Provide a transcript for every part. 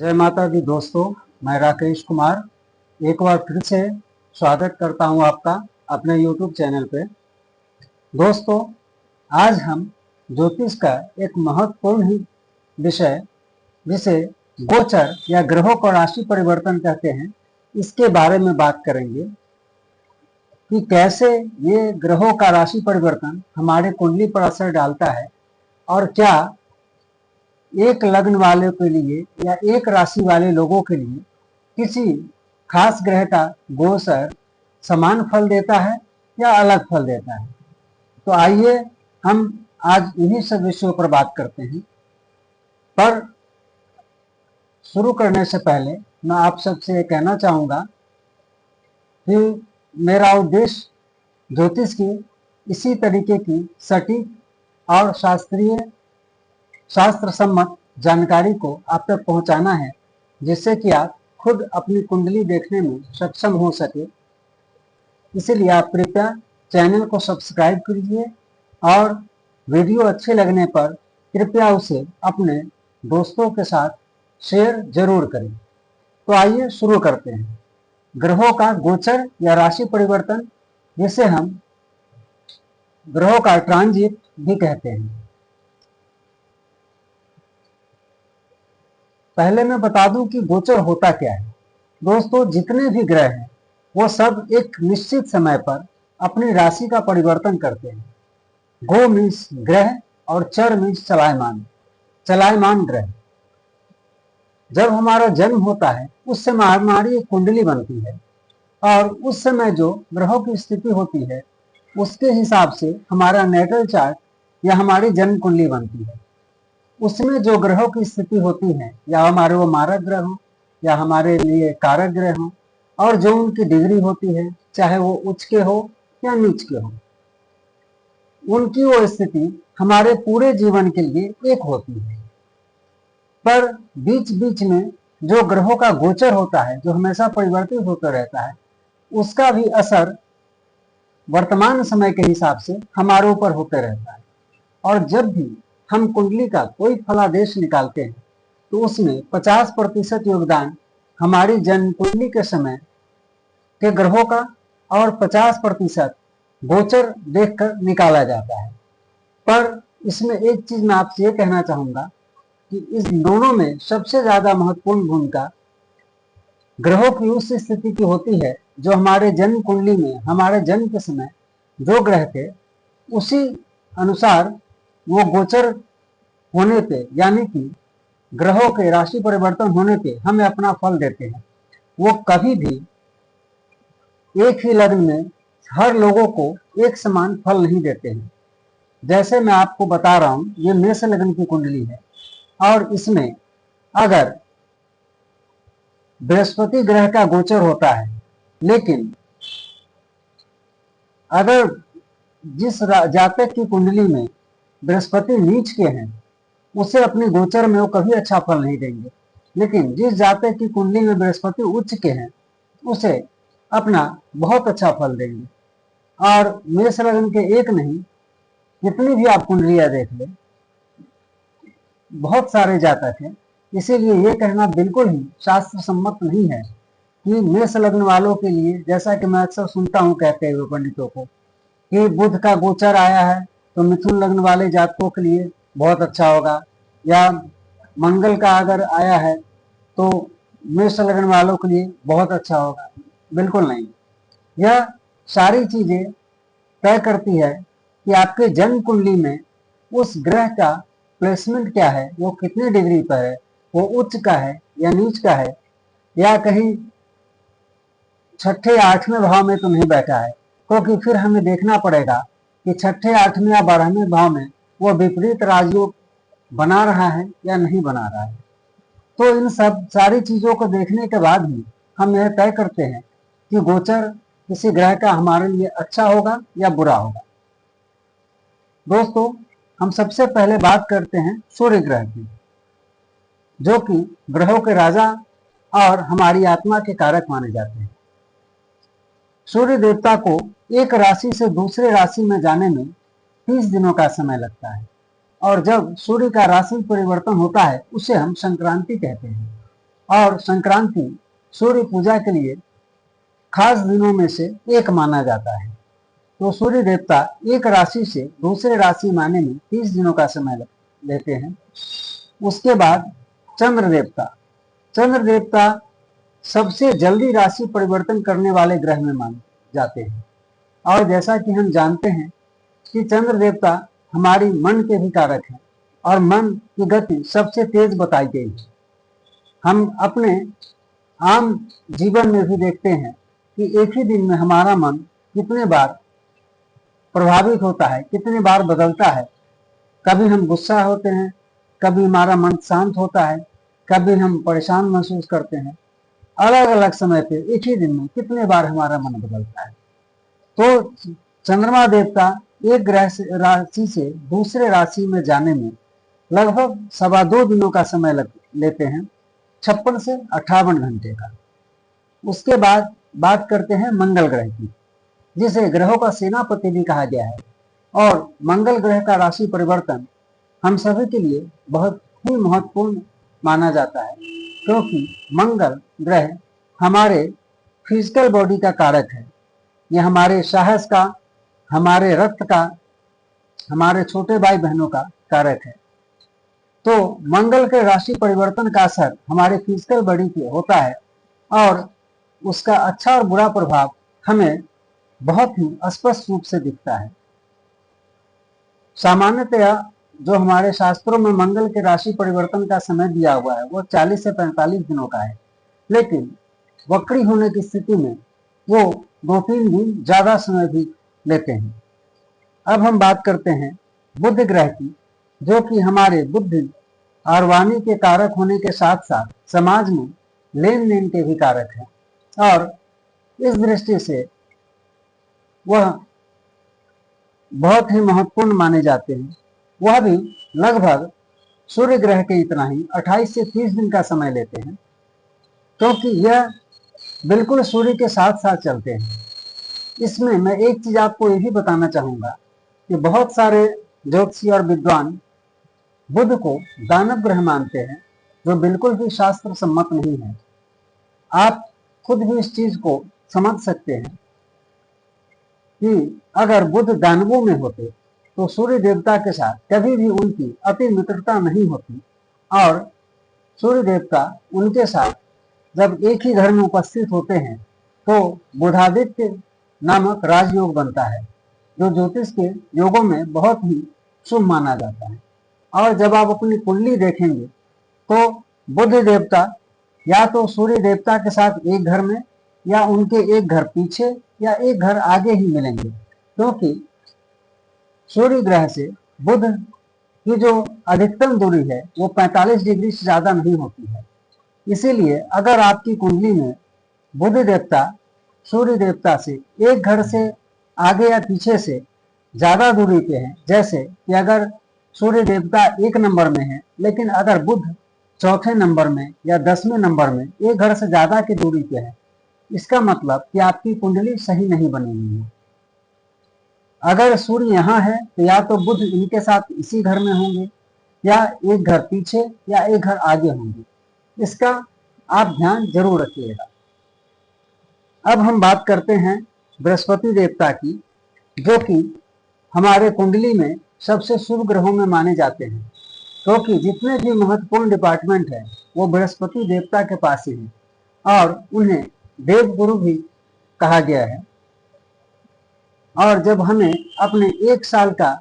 जय माता दी दोस्तों, मैं राकेश कुमार एक बार फिर से स्वागत करता हूं आपका अपने YouTube चैनल पे। दोस्तों, आज हम ज्योतिष का एक महत्वपूर्ण ही विषय जिसे गोचर या ग्रहों का राशि परिवर्तन कहते हैं, इसके बारे में बात करेंगे कि कैसे ये ग्रहों का राशि परिवर्तन हमारे कुंडली पर असर डालता है और क्या एक लग्न वाले के लिए या एक राशि वाले लोगों के लिए किसी खास ग्रह का गोचर समान फल देता है या अलग फल देता है। तो आइए हम आज इन्हीं सब विषयों पर बात करते हैं। पर शुरू करने से पहले मैं आप सबसे ये कहना चाहूँगा कि मेरा उद्देश्य ज्योतिष की इसी तरीके की सटीक और शास्त्र सम्मत जानकारी को आप तक पहुंचाना है, जिससे कि आप खुद अपनी कुंडली देखने में सक्षम हो सके। इसीलिए आप कृपया चैनल को सब्सक्राइब कीजिए और वीडियो अच्छे लगने पर कृपया उसे अपने दोस्तों के साथ शेयर जरूर करें। तो आइए शुरू करते हैं। ग्रहों का गोचर या राशि परिवर्तन, जिसे हम ग्रहों का ट्रांजिट भी कहते हैं। पहले मैं बता दूं कि गोचर होता क्या है। दोस्तों, जितने भी ग्रह हैं वो सब एक निश्चित समय पर अपनी राशि का परिवर्तन करते हैं। गो मीन्स ग्रह और चर मीन्स चलायमान ग्रह। जब हमारा जन्म होता है उस समय हमारी एक कुंडली बनती है और उस समय जो ग्रहों की स्थिति होती है उसके हिसाब से हमारा नेटल चार्ट या हमारी जन्म कुंडली बनती है। उसमें जो ग्रहों की स्थिति होती है, या हमारे वो मारक ग्रह हो या हमारे लिए कारक ग्रह हो, और जो उनकी डिग्री होती है, चाहे वो उच्च के हो या नीच के हो, उनकी वो स्थिति हमारे पूरे जीवन के लिए एक होती है। पर बीच बीच में जो ग्रहों का गोचर होता है, जो हमेशा परिवर्तित होता रहता है, उसका भी असर वर्तमान समय के हिसाब से हमारे ऊपर होते रहता है। और जब भी हम कुंडली का कोई फलादेश निकालते हैं तो उसमें 50% योगदान हमारी जन्म कुंडली के समय के ग्रहों का और 50% गोचर देखकर निकाला जाता है। पर इसमें एक चीज मैं आपसे ये कहना चाहूंगा कि इस दोनों में सबसे ज्यादा महत्वपूर्ण भूमिका ग्रहों की उस स्थिति की होती है जो हमारे जन्म कुंडली में हमारे जन्म के समय जो ग्रह थे उसी अनुसार वो गोचर होने पे, यानी कि ग्रहों के राशि परिवर्तन होने पे हमें अपना फल देते हैं। वो कभी भी एक ही लग्न में हर लोगों को एक समान फल नहीं देते हैं। जैसे मैं आपको बता रहा हूं, ये मेष लग्न की कुंडली है और इसमें अगर बृहस्पति ग्रह का गोचर होता है, लेकिन अगर जिस जातक की कुंडली में बृहस्पति नीच के हैं उसे अपने गोचर में वो कभी अच्छा फल नहीं देंगे। लेकिन जिस जातक की कुंडली में बृहस्पति उच्च के हैं उसे अपना बहुत अच्छा फल देंगे। और मेष लग्न के एक नहीं, जितनी भी आप कुंडलियां देख लें, बहुत सारे जातक हैं। इसीलिए ये कहना बिल्कुल ही शास्त्र सम्मत नहीं है कि मेष लग्न वालों के लिए, जैसा कि मैं अक्सर सुनता हूं कहते हुए पंडितों को, कि बुध का गोचर आया है तो मिथुन लग्न वाले जातकों के लिए बहुत अच्छा होगा, या मंगल का अगर आया है तो मेष लग्न वालों के लिए बहुत अच्छा होगा। बिल्कुल नहीं। यह सारी चीजें तय करती है कि आपके जन्म कुंडली में उस ग्रह का प्लेसमेंट क्या है, वो कितने डिग्री पर है, वो उच्च का है या नीच का है, या कहीं छठे आठवें भाव में तो नहीं बैठा है। क्योंकि फिर हमें देखना पड़ेगा कि छठे आठवें या 12वें भाव में वो विपरीत राजयोग बना रहा है या नहीं बना रहा है। तो इन सब सारी चीजों को देखने के बाद ही हम यह तय करते हैं कि गोचर किसी ग्रह का हमारे लिए अच्छा होगा या बुरा होगा। दोस्तों, हम सबसे पहले बात करते हैं सूर्य ग्रह की, जो कि ग्रहों के राजा और हमारी आत्मा के कारक माने जाते हैं। सूर्य देवता को एक राशि से दूसरे राशि में जाने में 30 दिनों का समय लगता है, और जब सूर्य का राशि परिवर्तन होता है उसे हम संक्रांति कहते हैं। और संक्रांति सूर्य पूजा के लिए खास दिनों में से एक माना जाता है। तो सूर्य देवता एक राशि से दूसरे राशि में आने में 30 दिनों का समय लेते हैं। उसके बाद चंद्र देवता, चंद्र देवता सबसे जल्दी राशि परिवर्तन करने वाले ग्रह में माने जाते हैं। और जैसा कि हम जानते हैं कि चंद्र देवता हमारी मन के भी कारक हैं और मन की गति सबसे तेज बताई गई है। हम अपने आम जीवन में भी देखते हैं कि एक ही दिन में हमारा मन कितने बार प्रभावित होता है, कितने बार बदलता है। कभी हम गुस्सा होते हैं, कभी हमारा मन शांत होता है, कभी हम परेशान महसूस करते हैं। अलग अलग समय पे एक ही दिन में कितने बार हमारा मन बदलता है। तो चंद्रमा देवता एक ग्रह से राशि से दूसरे राशि में जाने में लगभग 2.25 दिनों का समय लेते हैं, 56 से 58 घंटे का। उसके बाद बात करते हैं मंगल ग्रह की, जिसे ग्रहों का सेनापति भी कहा गया है। और मंगल ग्रह का राशि परिवर्तन हम सभी के लिए बहुत ही महत्वपूर्ण माना जाता है, क्योंकि मंगल ग्रह हमारे फिजिकल बॉडी का कारक है। यह हमारे साहस का, हमारे रक्त का, हमारे छोटे भाई बहनों का कारक है। तो मंगल के राशि परिवर्तन का असर हमारे फिजिकल बॉडी पे होता है और उसका अच्छा और बुरा प्रभाव हमें बहुत ही स्पष्ट रूप से दिखता है। सामान्यतया जो हमारे शास्त्रों में मंगल के राशि परिवर्तन का समय दिया हुआ है वो 40 से 45 दिनों का है, लेकिन वक्री होने की स्थिति में वो 2-3 दिन ज्यादा समय भी लेते हैं। अब हम बात करते हैं बुध ग्रह की, जो कि हमारे बुद्धि और वाणी के कारक होने के साथ साथ समाज में लेन देन के भी कारक है। और इस दृष्टि से वह बहुत ही महत्वपूर्ण माने जाते हैं। वह भी लगभग सूर्य ग्रह के इतना ही 28 से 30 दिन का समय लेते हैं, क्योंकि यह बिल्कुल सूर्य के साथ साथ चलते हैं। इसमें मैं एक चीज आपको यही बताना चाहूंगा कि बहुत सारे ज्योतिषी और विद्वान बुध को दानव ग्रह मानते हैं, जो बिल्कुल भी शास्त्र सम्मत नहीं है। आप खुद भी इस चीज को समझ सकते हैं कि अगर बुध दानवों में होते तो सूर्य देवता के साथ कभी भी उनकी अति मित्रता नहीं होती, और सूर्य देवता उनके साथ जब एक ही घर में उपस्थित होते हैं तो बुधादित्य नामक राजयोग बनता है, जो ज्योतिष के योगों में बहुत ही शुभ माना जाता है। और जब आप अपनी कुंडली देखेंगे तो बुध देवता या तो सूर्य देवता के साथ एक घर में या उनके एक घर पीछे या एक घर आगे ही मिलेंगे, क्योंकि सूर्य ग्रह से बुध की जो अधिकतम दूरी है वो 45 डिग्री से ज्यादा नहीं होती है। इसीलिए अगर आपकी कुंडली में बुध देवता सूर्य देवता से एक घर से आगे या पीछे से ज्यादा दूरी पे है, जैसे कि अगर सूर्य देवता 1 नंबर में है लेकिन अगर बुध 4थे नंबर में या 10वें नंबर में एक घर से ज्यादा की दूरी पे है, इसका मतलब कि आपकी कुंडली सही नहीं बनी हुई है। अगर सूर्य यहाँ है तो या तो बुध इनके साथ इसी घर में होंगे या एक घर पीछे या एक घर आगे होंगे। इसका आप ध्यान जरूर रखिएगा। अब हम बात करते हैं बृहस्पति देवता की, जो कि हमारे कुंडली में सबसे शुभ ग्रहों में माने जाते हैं, क्योंकि जितने भी महत्वपूर्ण डिपार्टमेंट है वो बृहस्पति देवता के पास ही है और उन्हें देव गुरु भी कहा गया है। और जब हमें अपने 1 साल का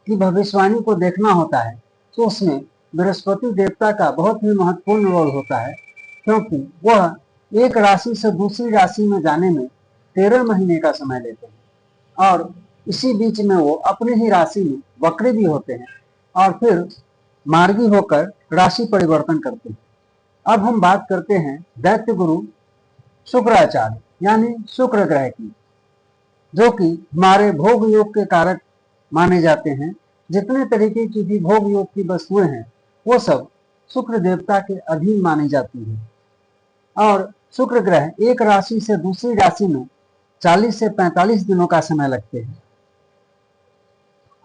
की भविष्यवाणी को देखना होता है तो उसमें बृहस्पति देवता का बहुत ही महत्वपूर्ण रोल होता है, क्योंकि वह एक राशि से दूसरी राशि में जाने में 13 महीने का समय लेते हैं और इसी बीच में वो अपनी ही राशि में वक्री भी होते हैं और फिर मार्गी होकर राशि परिवर्तन करते हैं। अब हम बात करते हैं दैत्य गुरु शुक्राचार्य यानी शुक्र ग्रह की, जो कि हमारे भोग योग के कारक माने जाते हैं। जितने तरीके की भी भोग योग की वस्तुएं हैं वो सब शुक्र देवता के अधीन मानी जाती है। और शुक्र ग्रह एक राशि से दूसरी राशि में 40 से 45 दिनों का समय लगते हैं।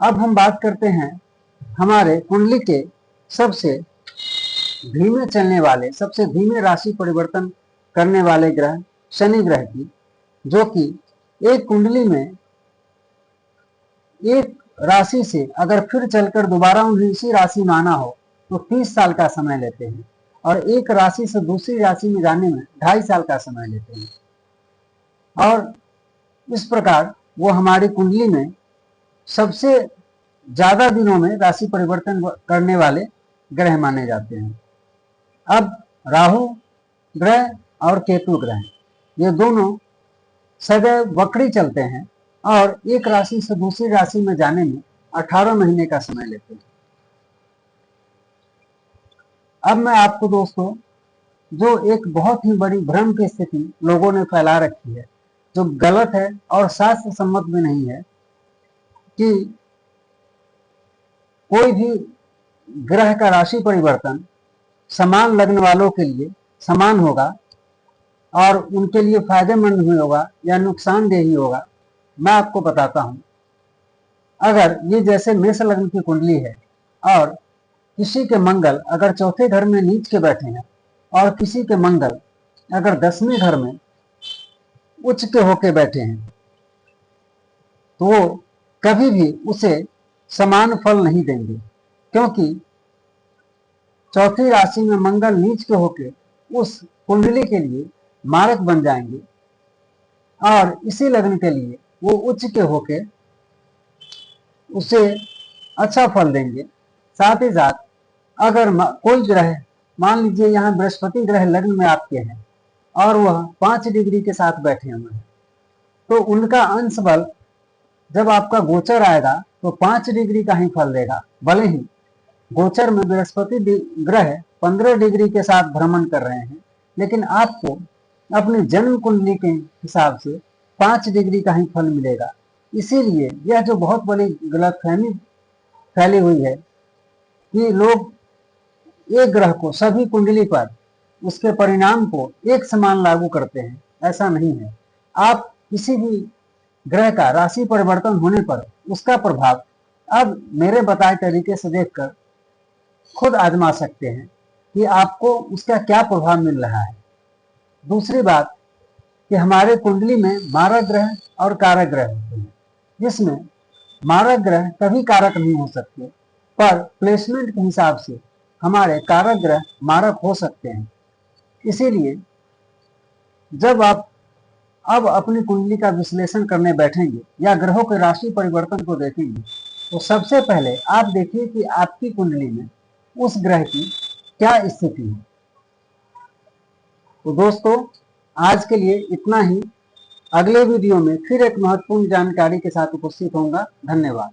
अब हम बात करते हैं हमारे कुंडली के सबसे धीमे चलने वाले, सबसे धीमे राशि परिवर्तन करने वाले ग्रह शनि ग्रह की, जो कि एक कुंडली में एक राशि से अगर फिर चलकर दोबारा उन्हें इसी राशि में आना हो तो 30 साल का समय लेते हैं, और एक राशि से दूसरी राशि में जाने में 2.5 साल का समय लेते हैं। और इस प्रकार वो हमारी कुंडली में सबसे ज्यादा दिनों में राशि परिवर्तन करने वाले ग्रह माने जाते हैं। अब राहु ग्रह और केतु ग्रह, ये दोनों सदैव वक्री चलते हैं और एक राशि से दूसरी राशि में जाने में 18 महीने का समय लेते हैं। अब मैं आपको दोस्तों, जो एक बहुत ही बड़ी भ्रम की स्थिति लोगों ने फैला रखी है, जो गलत है और शास्त्र सम्मत भी नहीं है, कि कोई भी ग्रह का राशि परिवर्तन समान लग्न वालों के लिए समान होगा और उनके लिए फायदेमंद भी होगा या नुकसानदेह ही होगा। मैं आपको बताता हूं, अगर ये जैसे मेष लग्न की कुंडली है और किसी के मंगल अगर चौथे घर में नीच के बैठे हैं और किसी के मंगल अगर 10वें घर में उच्च के होके बैठे हैं, तो वो कभी भी उसे समान फल नहीं देंगे, क्योंकि चौथी राशि में मंगल नीच के होके उस कुंडली के लिए मारक बन जाएंगे और इसी लग्न के लिए वो उच्च के होके उसे अच्छा फल देंगे। साथ ही साथ अगर कोई ग्रह, मान लीजिए यहाँ बृहस्पति ग्रह लग्न में आपके हैं और वह 5 डिग्री के साथ बैठे हुए हैं, तो उनका अंश बल जब आपका गोचर आएगा तो 5 डिग्री का ही फल देगा। भले ही गोचर में बृहस्पति ग्रह 15 डिग्री के साथ भ्रमण कर रहे हैं, लेकिन आपको अपनी जन्म कुंडली के हिसाब से 5 डिग्री का ही फल मिलेगा। इसीलिए यह जो बहुत बड़ी गलतफहमी फैली हुई है कि लोग एक ग्रह को सभी कुंडली पर उसके परिणाम को एक समान लागू करते हैं, ऐसा नहीं है। आप किसी भी ग्रह का राशि परिवर्तन होने पर उसका प्रभाव अब मेरे बताए तरीके से देखकर खुद आजमा सकते हैं कि आपको उसका क्या प्रभाव मिल रहा है। दूसरी बात कि हमारे कुंडली में मारक ग्रह और कारक ग्रह होते हैं, जिसमें मारक ग्रह कभी कारक नहीं हो सकते, पर प्लेसमेंट के हिसाब से हमारे कारक ग्रह मारक हो सकते हैं। इसीलिए जब आप अब अपनी कुंडली का विश्लेषण करने बैठेंगे या ग्रहों के राशि परिवर्तन को देखेंगे, तो सबसे पहले आप देखिए कि आपकी कुंडली में उस ग्रह की क्या स्थिति है। तो दोस्तों, आज के लिए इतना ही। अगले वीडियो में फिर एक महत्वपूर्ण जानकारी के साथ उपस्थित होऊंगा। धन्यवाद।